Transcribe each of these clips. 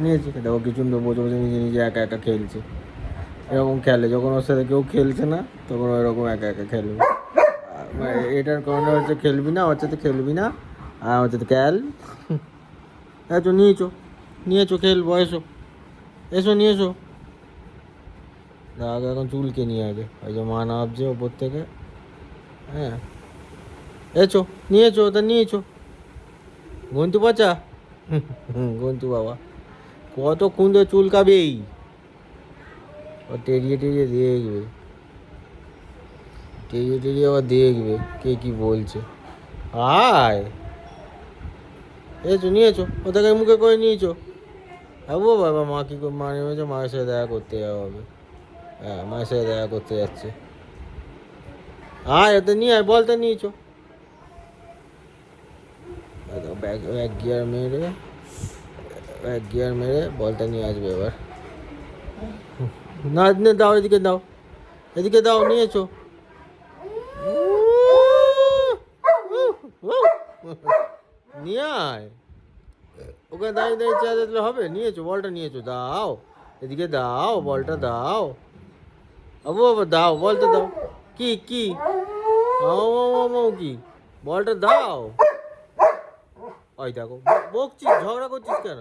নিয়েছি। দেখো কিছু বসে বসে নিজে নিজে একা একা খেলছে, এরকম খেলে যখন ওর সাথে কেউ খেলছে না তখন ওইরকম একা একা খেলবে। এটার কারণে হচ্ছে খেলবি না, ওর সাথে খেলবি না, আর ওর সাথে খেল। এসো নিয়েছো, নিয়েছো খেলবো, এসো এসো নিয়ে এসো। আগে এখন চুলকে নিয়ে আগে, ওই যে মা নামছে ওপর থেকে। হ্যাঁ এসো, নিয়েছো তা নিয়েছো। গন্তু বাচ্চা, গন্তু বাবা কতক্ষণ ধরে চুলকাবেই, ও টেরিয়ে টেরিয়ে দেখবে, টেরিয়ে টেরিয়ে আবার দেখবে কে কি বলছে। আয় এসো নিয়েছো, ও থেকে মুখে করে নিয়েছো। হ্যাঁ বাবা, মা কি মা নেমেছে, মায়ের সাথে দেখা করতে যাওয়া হবে। হ্যাঁ মায়ের সাথে দেখা করতে যাচ্ছে। আয় ওতে নিয়ে আয়, বলতে নিয়েছো। ব্যাগ এক গিয়ার মেরে, এক গিয়ার মেরে বলটা নিয়ে আসবে এবার। না দাও, এদিকে দাও, এদিকে দাও, নিয়েছো। নিয়ে আয়, ওখানে দাঁড়িয়ে দাঁড়িয়ে চা দিলে হবে। নিয়েছো, বলটা নিয়েছো, দাও এদিকে দাও, বলটা দাও। আবু বাবা দাও, বলটা দাও। কি কি কি, বলটা দাও। ওই দেখো বকছিস, ঝগড়া করছিস কেন?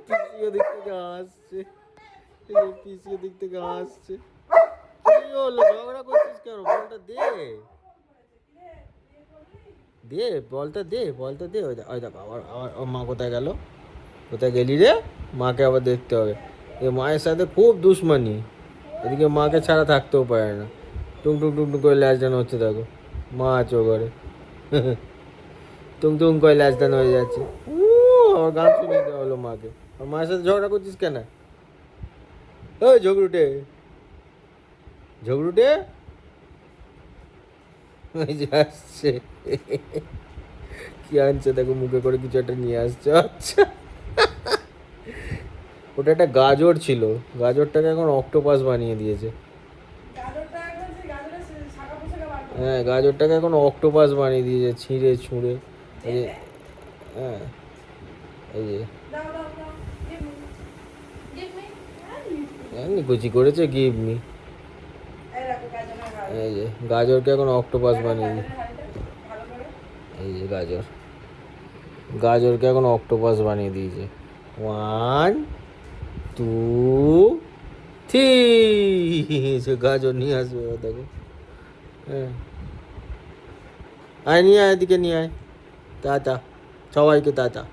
পিসিও দিক থেকে আসছে, পিসিও দিক থেকে আসছে। কি হলো, ঝগড়া করছিস কেন? বলটা দে, দে বলটা দে, বলটা দে। ওই দেখো আবার আবার ওর মা কোথায় গেল, কোথায় গেলি রে? মাকে আবার দেখতে হবে। এ মায়ের সাথে খুব দুশ্মনী, এদিকে মাকে ছাড়া থাকতেও পারে না। টুং টুং টুং টুং করে ল্যাচ ডান হচ্ছে, দেখো মা আছে ও ঘরে। টুং টুং করে ল্যাচ ডান হয়ে যাচ্ছে। আমার গান শুনে দেওয়া হলো মাকে। আর মায়ের সাথে ঝগড়া করছিস কেন? ওই ঝগড়ুটে, ঝগড়ুটে ওই যে আসছে। কি আনছে দেখো, মুখে করে কিছু একটা নিয়ে আসছে। আচ্ছা ওটা একটা গাজর ছিল, গাজরটাকে এখন অক্টোপাস বানিয়ে দিয়েছে। হ্যাঁ গাজরটাকে এখন অক্টোপাস বানিয়ে দিয়েছে, ছিঁড়ে ছুঁড়ে। এই যে হ্যাঁ, এই যে কুচি করেছে গিভ মি। এই যে গাজরকে এখন অক্টোপাস বানিয়ে দিই। এই যে গাজর, গাজরকে এখন অক্টোপাস বানিয়ে দিয়েছে। 1 2 3, সে গাজর নিয়ে আসবে দেখো। হ্যাঁ আয় নিয়ে আয়, এদিকে নিয়ে আয়। টাটা সবাইকে, টাটা।